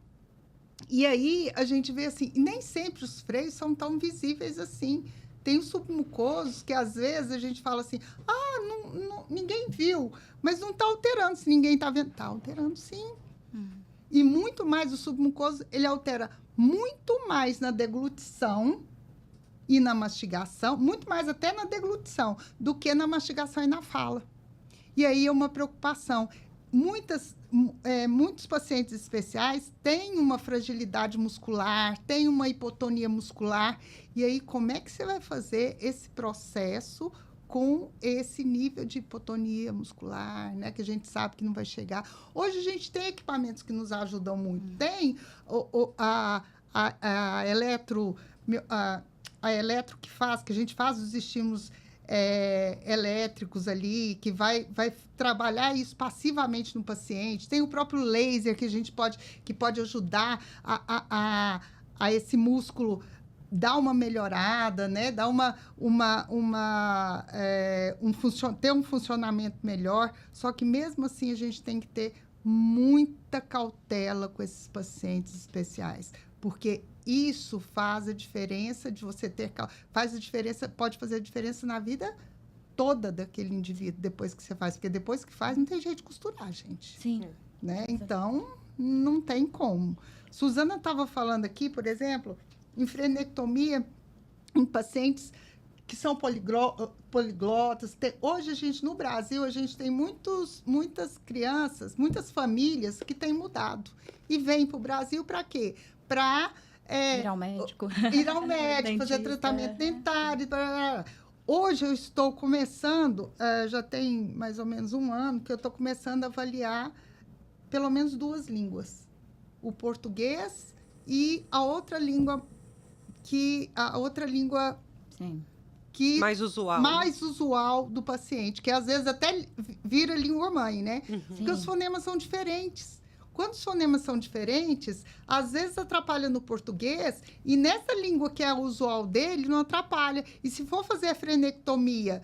E aí a gente vê assim, nem sempre os freios são tão visíveis assim. Tem os submucosos que às vezes a gente fala assim, ninguém viu, mas não está alterando. Se ninguém está vendo, está alterando sim. E muito mais o submucoso, ele altera muito mais na deglutição e na mastigação, muito mais até na deglutição, do que na mastigação e na fala. E aí é uma preocupação. Muitos pacientes especiais têm uma fragilidade muscular, têm uma hipotonia muscular. E aí, como é que você vai fazer esse processo com esse nível de hipotonia muscular, né? Que a gente sabe que não vai chegar. Hoje, a gente tem equipamentos que nos ajudam muito. Tem a a eletro que a gente faz os estímulos elétricos ali, que vai trabalhar isso passivamente no paciente. Tem o próprio laser que pode ajudar a esse músculo dar uma melhorada, né? Dar ter um funcionamento melhor. Só que mesmo assim a gente tem que ter muita cautela com esses pacientes especiais, porque isso faz a diferença de você ter... pode fazer a diferença na vida toda daquele indivíduo depois que você faz. Porque depois que faz, não tem jeito de costurar, gente. Sim. Né? Então, não tem como. Suzana estava falando aqui, por exemplo, em frenectomia em pacientes que são poliglotas. Hoje, no Brasil, a gente tem muitas crianças, muitas famílias que têm mudado. E vêm para o Brasil para quê? Para... ir ao médico. Ir ao médico, fazer tratamento dentário. Hoje eu estou começando, já tem mais ou menos 1 ano, que eu estou começando a avaliar pelo menos 2 línguas. O português e a outra língua Sim. Que mais usual do paciente, que às vezes até vira língua-mãe, né? Uhum. Porque os fonemas são diferentes. Quando os fonemas são diferentes, às vezes atrapalha no português e nessa língua que é usual dele, não atrapalha. E se for fazer a frenectomia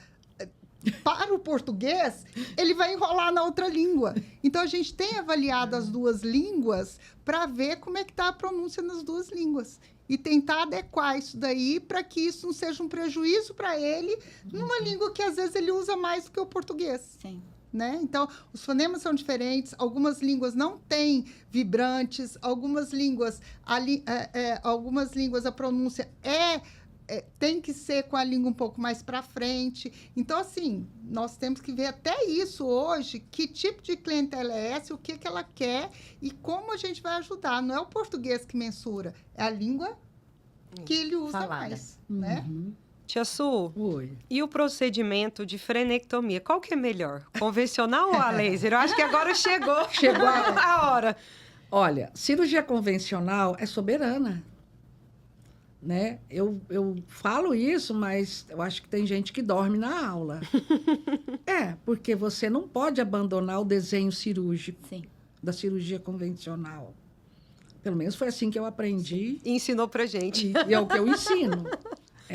para o português, ele vai enrolar na outra língua. Então, a gente tem avaliado as 2 línguas para ver como é que está a pronúncia nas 2 línguas. E tentar adequar isso daí para que isso não seja um prejuízo para ele numa língua que, às vezes, ele usa mais do que o português. Sim. Né? Então, os fonemas são diferentes, algumas línguas não têm vibrantes, algumas línguas a pronúncia tem que ser com a língua um pouco mais para frente. Então, assim, nós temos que ver até isso hoje, que tipo de clientela é essa, o que ela quer e como a gente vai ajudar. Não é o português que mensura, é a língua que ele usa falada. mais, né? Tia Su, Oi. E o procedimento de frenectomia, qual que é melhor? Convencional ou a laser? Eu acho que agora chegou a hora. Olha, cirurgia convencional é soberana, né? Eu falo isso, mas eu acho que tem gente que dorme na aula. Porque você não pode abandonar o desenho cirúrgico da cirurgia convencional. Pelo menos foi assim que eu aprendi. E ensinou pra gente. E é o que eu ensino.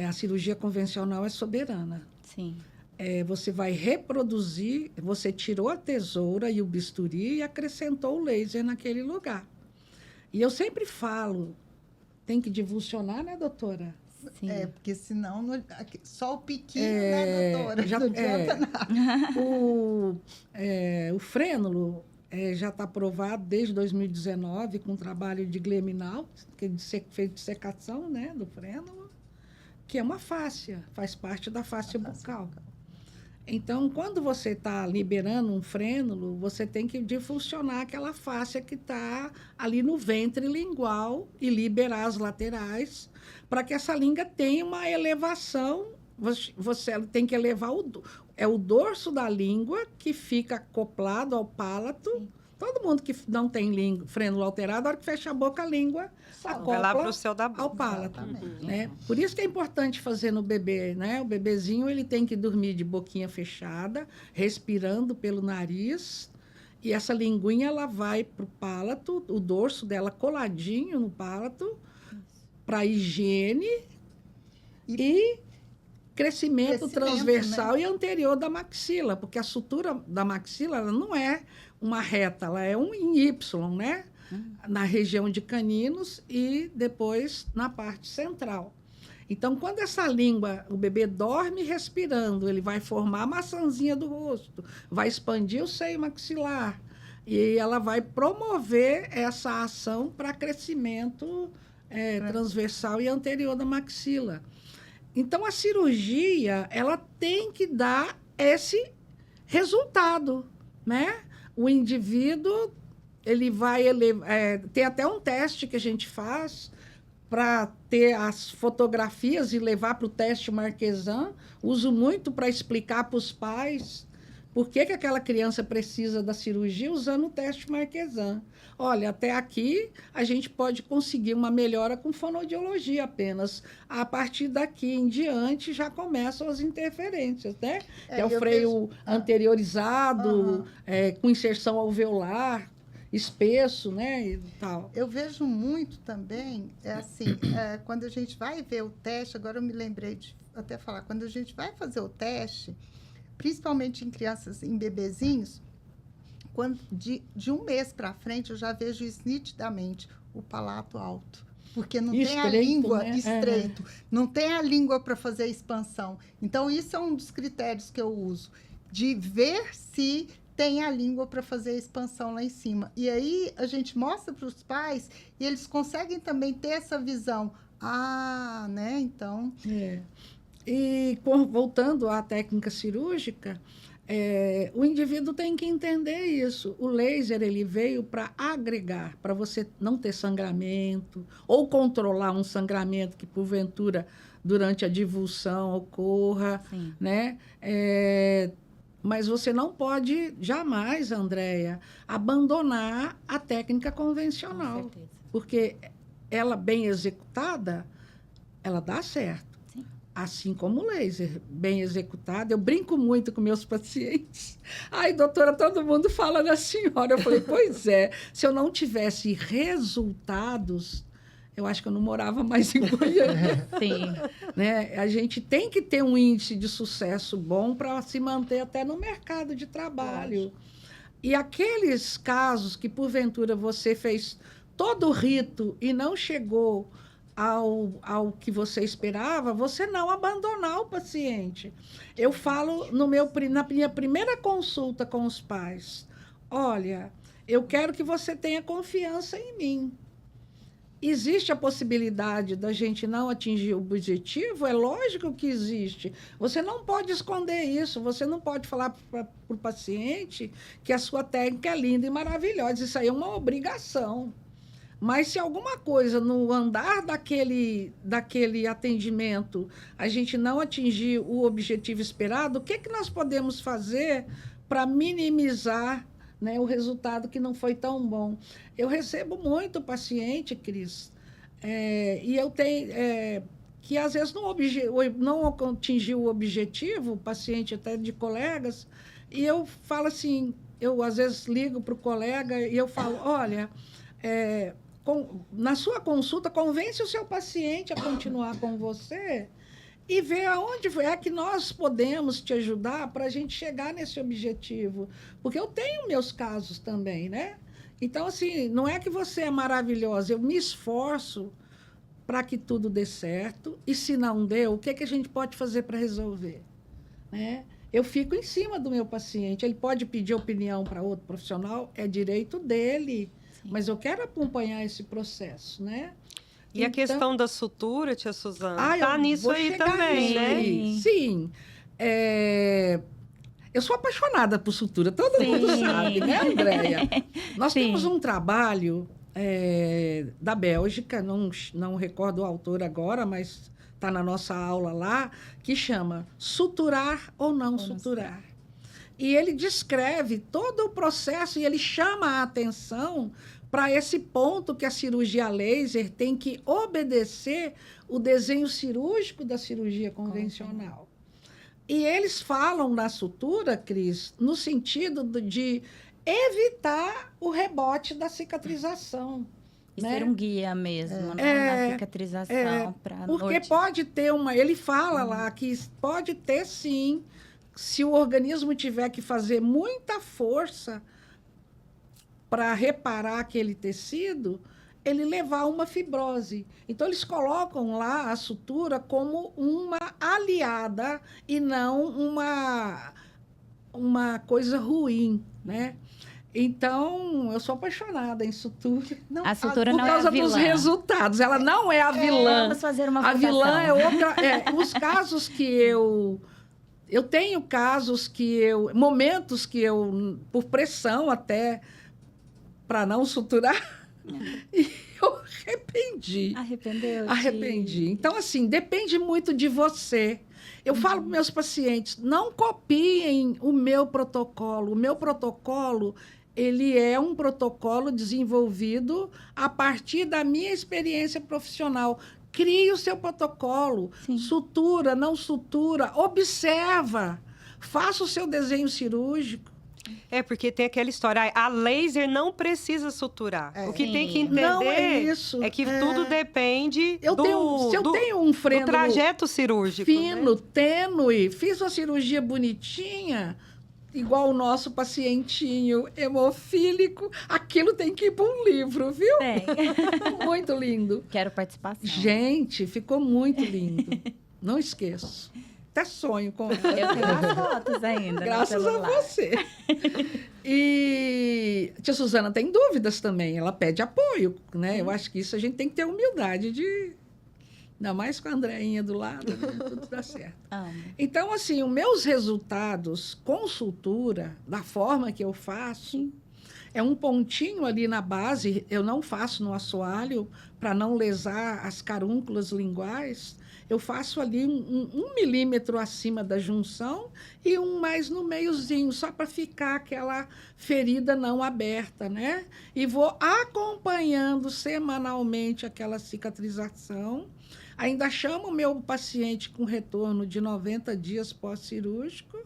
A cirurgia convencional é soberana. Sim. Você vai reproduzir, você tirou a tesoura e o bisturi e acrescentou o laser naquele lugar. E eu sempre falo, tem que divulsionar, né, doutora? Sim. Porque senão só o piquinho, né, doutora? Não adianta nada. O frênulo já está aprovado desde 2019 com trabalho de Gleminal, que é feito de secação, né, do frênulo, que é uma fáscia, faz parte da fáscia bucal. Então, quando você está liberando um frênulo, você tem que defuncionar aquela fáscia que está ali no ventre lingual e liberar as laterais para que essa língua tenha uma elevação. Você tem que elevar o dorso da língua que fica acoplado ao palato. Sim. Todo mundo que não tem frênulo alterado, na hora que fecha a boca, a língua acopla lá pro céu da boca. Ao palato. Né? Por isso que é importante fazer no bebê, né? O bebezinho ele tem que dormir de boquinha fechada, respirando pelo nariz, e essa linguinha ela vai para o palato, o dorso dela coladinho no palato, para higiene e crescimento transversal, né? E anterior da maxila, porque a sutura da maxila ela não é uma reta, ela é em Y, né? Na região de caninos e depois na parte central. Então, quando essa língua, o bebê dorme respirando, ele vai formar a maçãzinha do rosto, vai expandir o seio maxilar e ela vai promover essa ação para crescimento transversal e anterior da maxila. Então, a cirurgia, ela tem que dar esse resultado, né? O indivíduo, ele vai... tem até um teste que a gente faz para ter as fotografias e levar para o teste Marquesan. Uso muito para explicar para os pais, por que aquela criança precisa da cirurgia usando o teste Marquesan. Olha, até aqui a gente pode conseguir uma melhora com fonoaudiologia apenas. A partir daqui em diante já começam as interferências, né? Que é o freio anteriorizado, com inserção alveolar, espesso, né? E tal. Eu vejo muito também, quando a gente vai ver o teste, agora eu me lembrei de até falar, quando a gente vai fazer o teste, principalmente em crianças, em bebezinhos, de um mês para frente, eu já vejo isso nitidamente, o palato alto. Porque não tem a língua estreito, não tem a língua para fazer a expansão. Então, isso é um dos critérios que eu uso, de ver se tem a língua para fazer a expansão lá em cima. E aí, a gente mostra para os pais e eles conseguem também ter essa visão. Né? Então... E voltando à técnica cirúrgica, o indivíduo tem que entender isso. O laser ele veio para agregar, para você não ter sangramento, ou controlar um sangramento que, porventura, durante a divulsão ocorra. Sim. Né? Mas você não pode jamais, Andréia, abandonar a técnica convencional. Com certeza. Porque ela, bem executada, ela dá certo. Assim como o laser, bem executado. Eu brinco muito com meus pacientes. Ai, doutora, todo mundo fala da senhora. Eu falei, pois é, se eu não tivesse resultados, eu acho que eu não morava mais em Goiânia. Sim. Né? A gente tem que ter um índice de sucesso bom para se manter até no mercado de trabalho. E aqueles casos que, porventura, você fez todo o rito e não chegou ao que você esperava, você não abandonar o paciente. Eu falo na minha primeira consulta com os pais, olha, eu quero que você tenha confiança em mim. Existe a possibilidade da gente não atingir o objetivo? É lógico que existe. Você não pode esconder isso, você não pode falar para o paciente que a sua técnica é linda e maravilhosa. Isso aí é uma obrigação. Mas se alguma coisa no andar daquele atendimento a gente não atingir o objetivo esperado, o que nós podemos fazer para minimizar, né, o resultado que não foi tão bom? Eu recebo muito paciente, Cris, e eu tenho que às vezes não atingiu o objetivo, o paciente até de colegas, e eu falo assim, eu às vezes ligo para o colega e eu falo, olha, na sua consulta, convence o seu paciente a continuar com você e ver aonde é que nós podemos te ajudar para a gente chegar nesse objetivo. Porque eu tenho meus casos também, né? Então, assim, não é que você é maravilhosa, eu me esforço para que tudo dê certo, e se não deu, o que a gente pode fazer para resolver? Né? Eu fico em cima do meu paciente, ele pode pedir opinião para outro profissional, é direito dele. Mas eu quero acompanhar esse processo, né? E a questão da sutura, tia Suzana, está nisso aí também, né? Sim. Eu sou apaixonada por sutura, todo mundo sabe, né, Andréia? Nós temos um trabalho da Bélgica, não recordo o autor agora, mas está na nossa aula lá, que chama Suturar ou Não Suturar. E ele descreve todo o processo e ele chama a atenção para esse ponto que a cirurgia laser tem que obedecer o desenho cirúrgico da cirurgia convencional. E eles falam na sutura, Cris, no sentido de evitar o rebote da cicatrização. E né? ser um guia mesmo, né? Na cicatrização. Porque pode ter ele fala lá que pode ter sim, se o organismo tiver que fazer muita força para reparar aquele tecido, ele levar uma fibrose. Então, eles colocam lá a sutura como uma aliada e não uma coisa ruim, né? Então, eu sou apaixonada em sutura. A sutura não é a vilã. Por causa dos resultados. Ela não é a vilã. Vamos fazer uma votação. A vilã é outra... os casos que eu tenho casos momentos que eu, por pressão até, para não suturar, Eu arrependi. Arrependeu? Arrependi. Então, assim, depende muito de você. Eu falo para meus pacientes, não copiem o meu protocolo. O meu protocolo, ele é um protocolo desenvolvido a partir da minha experiência profissional. Crie o seu protocolo. Sim. Sutura, não sutura. Observa. Faça o seu desenho cirúrgico. Porque tem aquela história, a laser não precisa suturar. O que tem que entender Não é isso. que tudo depende Se eu tenho um do freno trajeto cirúrgico. fino, né? tênue, fiz uma cirurgia bonitinha, igual o nosso pacientinho hemofílico, aquilo tem que ir para um livro, viu? Muito lindo. Quero participação. Gente, ficou muito lindo. Não esqueço. Até sonho com ela. Eu tenho as fotos ainda. Graças a você. E tia Suzana tem dúvidas também. Ela pede apoio, né? Eu acho que isso a gente tem que ter humildade de... Ainda mais com a Andreinha do lado, né? Tudo dá certo. Amo. Então, assim, os meus resultados com sutura, da forma que eu faço, é um pontinho ali na base. Eu não faço no assoalho para não lesar as carúnculas linguais. Eu faço ali um milímetro acima da junção e um mais no meiozinho, só para ficar aquela ferida não aberta, né? E vou acompanhando semanalmente aquela cicatrização. Ainda chamo o meu paciente com retorno de 90 dias pós-cirúrgico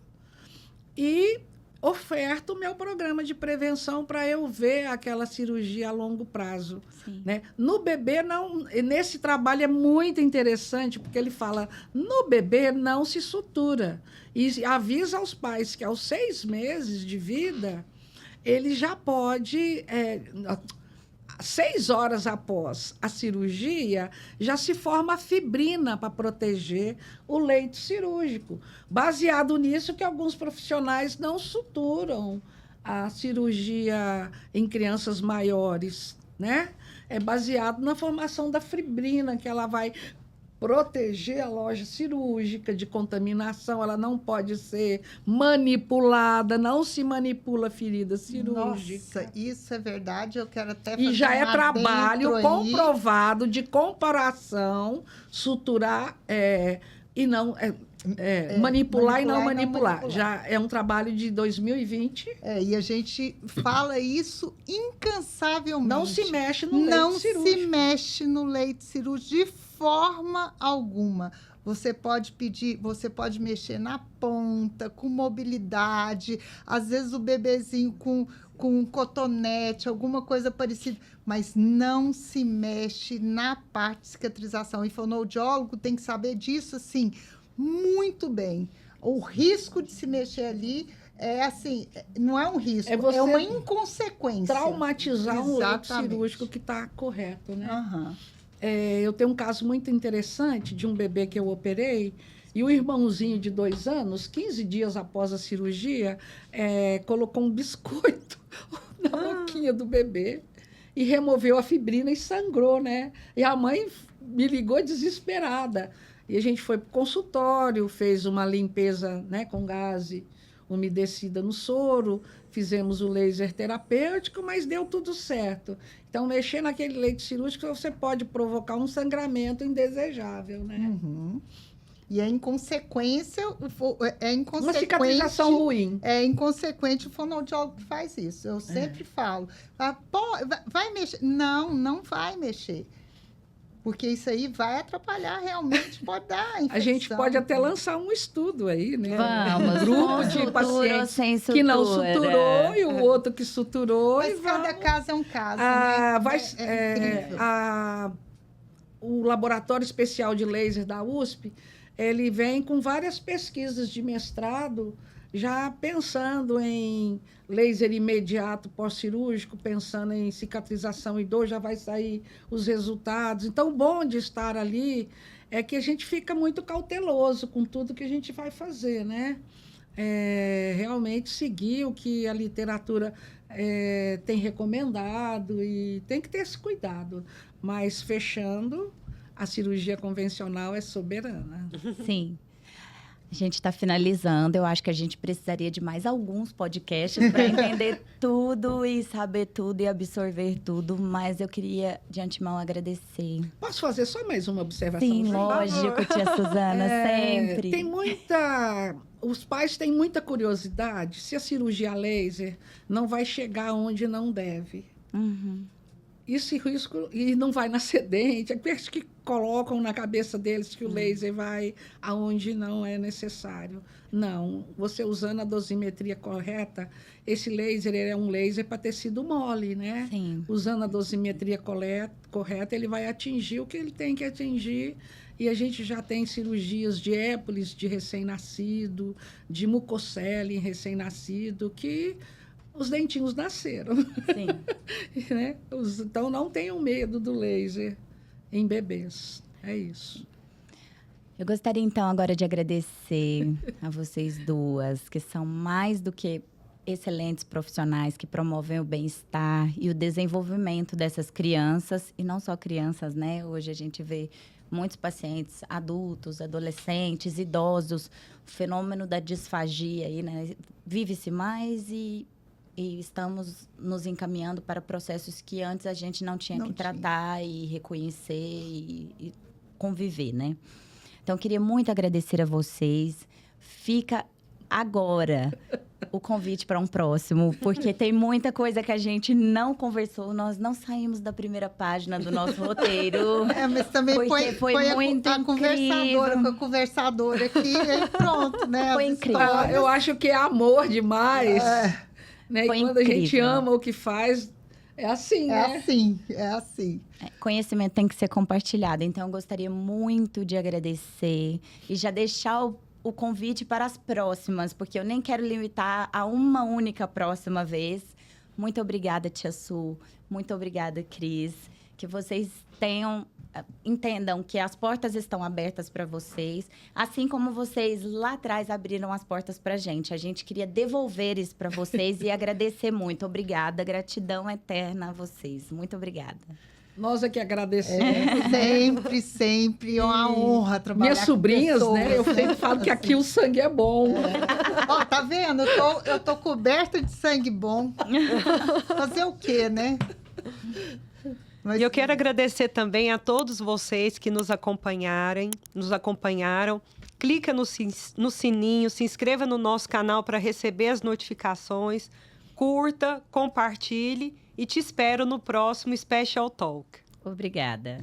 e oferto o meu programa de prevenção para eu ver aquela cirurgia a longo prazo. Né? No bebê, não, nesse trabalho é muito interessante, porque ele fala, no bebê não se sutura. E avisa aos pais que aos 6 meses de vida, ele já pode... 6 horas após a cirurgia, já se forma a fibrina para proteger o leito cirúrgico. Baseado nisso que alguns profissionais não suturam a cirurgia em crianças maiores, né? É baseado na formação da fibrina, que ela vai proteger a loja cirúrgica de contaminação, ela não pode ser manipulada, não se manipula ferida cirúrgica. Nossa, isso é verdade, eu quero até fazer E já é trabalho comprovado de comparação, suturar e não... manipular e não manipular. Já é um trabalho de 2020. E a gente fala isso incansavelmente. Não se mexe no leito cirúrgico. Não se mexe no leito cirúrgico de forma alguma. Você pode pedir, você pode mexer na ponta, com mobilidade, às vezes o bebezinho com um cotonete, alguma coisa parecida, mas não se mexe na parte de cicatrização. E fonoaudiólogo tem que saber disso, assim, muito bem. O risco de se mexer ali é assim, não é um risco, é uma inconsequência. Traumatizar um leito cirúrgico que está correto, né? Uhum. Eu tenho um caso muito interessante de um bebê que eu operei, e o irmãozinho de 2 anos, 15 dias após a cirurgia, colocou um biscoito na boquinha do bebê e removeu a fibrina e sangrou, né? E a mãe me ligou desesperada. E a gente foi para o consultório, fez uma limpeza, né, com gaze umedecida no soro, fizemos o laser terapêutico, mas deu tudo certo. Então, mexer naquele leito cirúrgico, você pode provocar um sangramento indesejável, né? Uhum. E é inconsequência, uma cicatrização ruim. É inconsequente o fonoaudiólogo que faz isso. Eu sempre falo, vai mexer? Não vai mexer. Porque isso aí vai atrapalhar realmente, pode dar infecção. A gente pode até lançar um estudo aí, né? Vamos, um grupo de pacientes sem sutura, que não suturou e o outro que suturou. Mas cada caso é um caso, né? O Laboratório Especial de Laser da USP, ele vem com várias pesquisas de mestrado, já pensando em laser imediato pós-cirúrgico, pensando em cicatrização e dor, já vai sair os resultados. Então, o bom de estar ali é que a gente fica muito cauteloso com tudo que a gente vai fazer, né? Realmente seguir o que a literatura tem recomendado e tem que ter esse cuidado. Mas, fechando, a cirurgia convencional é soberana. Sim. A gente está finalizando. Eu acho que a gente precisaria de mais alguns podcasts para entender tudo e saber tudo e absorver tudo. Mas eu queria, de antemão, agradecer. Posso fazer só mais uma observação? Sim, lógico, tia Suzana, sempre. Tem os pais têm muita curiosidade se a cirurgia laser não vai chegar onde não deve. Uhum. Esse risco, e não vai nascer dente, aqueles que colocam na cabeça deles que o laser vai aonde não é necessário. Não, você usando a dosimetria correta, esse laser é um laser para tecido mole, né? Sim. Usando a dosimetria correta, ele vai atingir o que ele tem que atingir. E a gente já tem cirurgias de épolis de recém-nascido, de mucocele em recém-nascido, que os dentinhos nasceram. Sim. Né? Então, não tenham medo do laser em bebês. É isso. Eu gostaria, então, agora de agradecer a vocês duas, que são mais do que excelentes profissionais que promovem o bem-estar e o desenvolvimento dessas crianças, e não só crianças, né? Hoje a gente vê muitos pacientes adultos, adolescentes, idosos, o fenômeno da disfagia aí, né? Vive-se mais e estamos nos encaminhando para processos que antes a gente não tinha que tratar e reconhecer e conviver, né? Então, eu queria muito agradecer a vocês. Fica agora o convite para um próximo, porque tem muita coisa que a gente não conversou. Nós não saímos da primeira página do nosso roteiro. Mas também foi muito a conversadora com a conversadora aqui e pronto, né? Foi incrível. Eu acho que é amor demais. Né? E quando a gente ama o que faz, é assim, né? É assim. Conhecimento tem que ser compartilhado. Então, eu gostaria muito de agradecer e já deixar o convite para as próximas, porque eu nem quero limitar a uma única próxima vez. Muito obrigada, tia Su. Muito obrigada, Cris. Que vocês entendam que as portas estão abertas para vocês, assim como vocês lá atrás abriram as portas para a gente. A gente queria devolver isso para vocês e agradecer muito. Obrigada, gratidão eterna a vocês. Muito obrigada. Nós é que agradecemos. Sempre. É uma honra trabalhar Minhas sobrinhas, com pessoas, né? Eu sempre falo que aqui o sangue é bom. Ó, tá vendo? Eu tô coberta de sangue bom. Fazer o quê, né? Mas... E eu quero agradecer também a todos vocês que nos acompanharam. Clica no sininho, se inscreva no nosso canal para receber as notificações. Curta, compartilhe e te espero no próximo Special Talk. Obrigada.